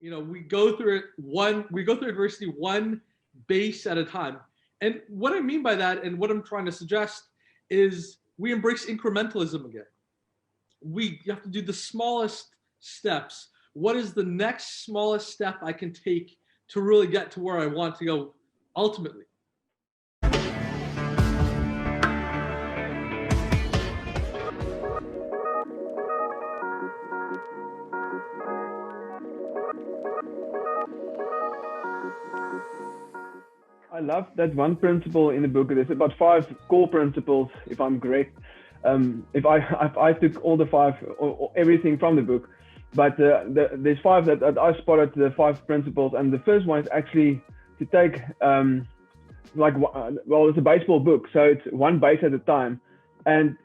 we go through adversity one base at a time. And what I mean by that, and what I'm trying to suggest, is we embrace incrementalism again. You have to do the smallest steps. What is the next smallest step I can take to really get to where I want to go ultimately? I love that one principle in the book. There's about 5 core principles, if I'm correct. If I took all the 5 or everything from the book, but there's 5 that I spotted, the 5 principles, and the first one is actually to take it's a baseball book, so it's one base at a time, and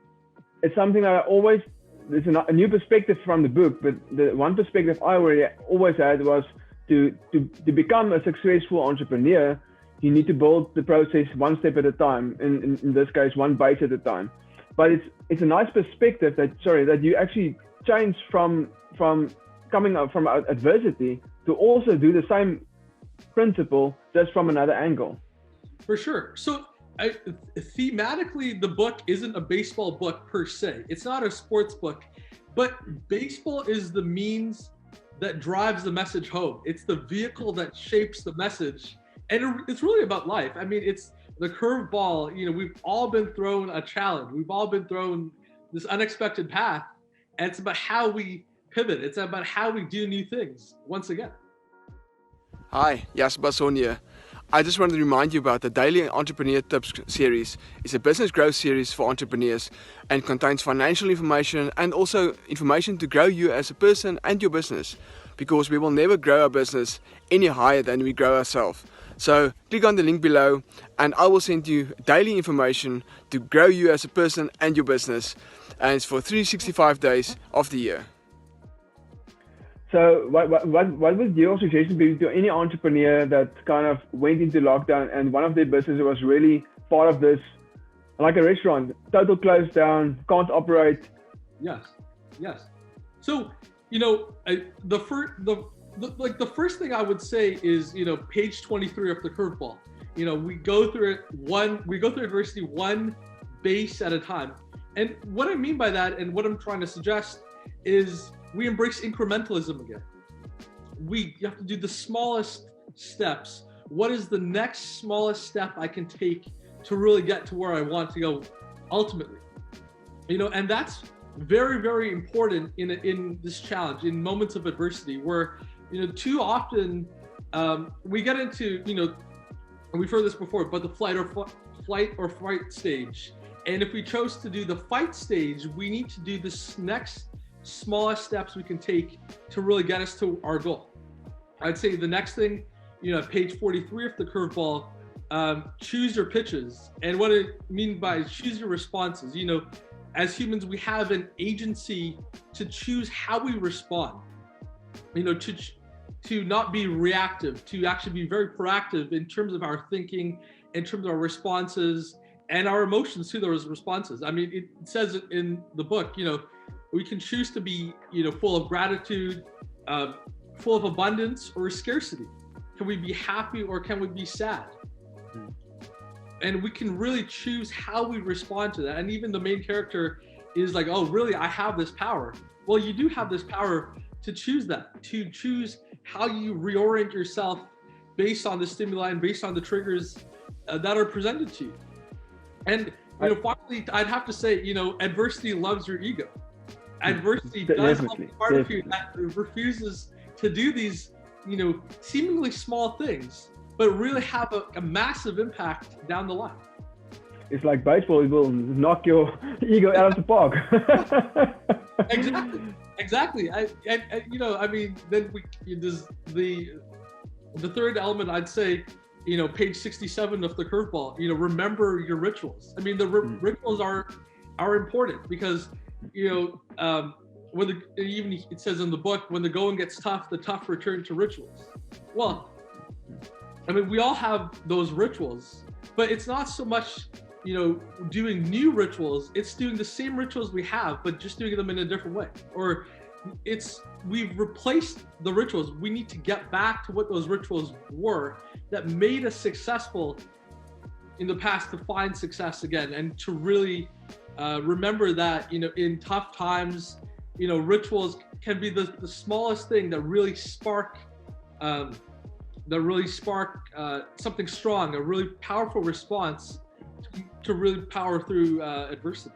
it's something that there's a new perspective from the book, but the one perspective I always had was to become a successful entrepreneur. You need to build the process one step at a time. In this case, one base at a time. But it's a nice perspective that you actually change from coming up from adversity to also do the same principle just from another angle. For sure. So thematically, the book isn't a baseball book per se. It's not a sports book, but baseball is the means that drives the message home. It's the vehicle that shapes the message. And it's really about life. I mean, it's the curveball. We've all been thrown a challenge. We've all been thrown this unexpected path. And it's about how we pivot. It's about how we do new things once again. Hi, Jasper Basson here. I just wanted to remind you about the Daily Entrepreneur Tips series. It's a business growth series for entrepreneurs and contains financial information and also information to grow you as a person and your business, because we will never grow our business any higher than we grow ourselves. So click on the link below and I will send you daily information to grow you as a person and your business, and it's for 365 days of the year. So what would your suggestion be to any entrepreneur that kind of went into lockdown and one of their businesses was really part of this, like a restaurant, total closed down, can't operate? Yes. So, the first thing I would say is, page 23 of the curveball. We go through adversity one base at a time. And what I mean by that, and what I'm trying to suggest, is we embrace incrementalism again. You have to do the smallest steps. What is the next smallest step I can take to really get to where I want to go ultimately? And that's very, very important in this challenge, in moments of adversity, where too often we get into, and we've heard this before, but the flight or fight stage. And if we chose to do the fight stage, we need to do this next smallest steps we can take to really get us to our goal. I'd say the next thing, page 43 of the curveball, choose your pitches. And what I mean by choose your responses, as humans, we have an agency to choose how we respond, to not be reactive, to actually be very proactive in terms of our thinking, in terms of our responses and our emotions to those responses. I mean, it says it in the book, we can choose to be, full of gratitude, full of abundance or scarcity. Can we be happy or can we be sad? And we can really choose how we respond to that. And even the main character is like, oh, really, I have this power. Well, you do have this power to choose that, to choose how you reorient yourself based on the stimuli and based on the triggers that are presented to you. And, finally, I'd have to say, adversity loves your ego. Adversity does love the part of you that refuses to do these, seemingly small things, but really have a massive impact down the line. It's like baseball, it will knock your ego out of the park. Exactly. Then the third element, I'd say, page 67 of the curveball, remember your rituals. I mean, the rituals are important because, even it says in the book, when the going gets tough, the tough return to rituals. Well, I mean, we all have those rituals, but it's not so much, doing new rituals. It's doing the same rituals we have, but just doing them in a different way. Or it's we've replaced the rituals. We need to get back to what those rituals were that made us successful in the past, to find success again, and to really remember that, you know, in tough times, you know, rituals can be the smallest thing that really spark something strong, a really powerful response to really power through adversity.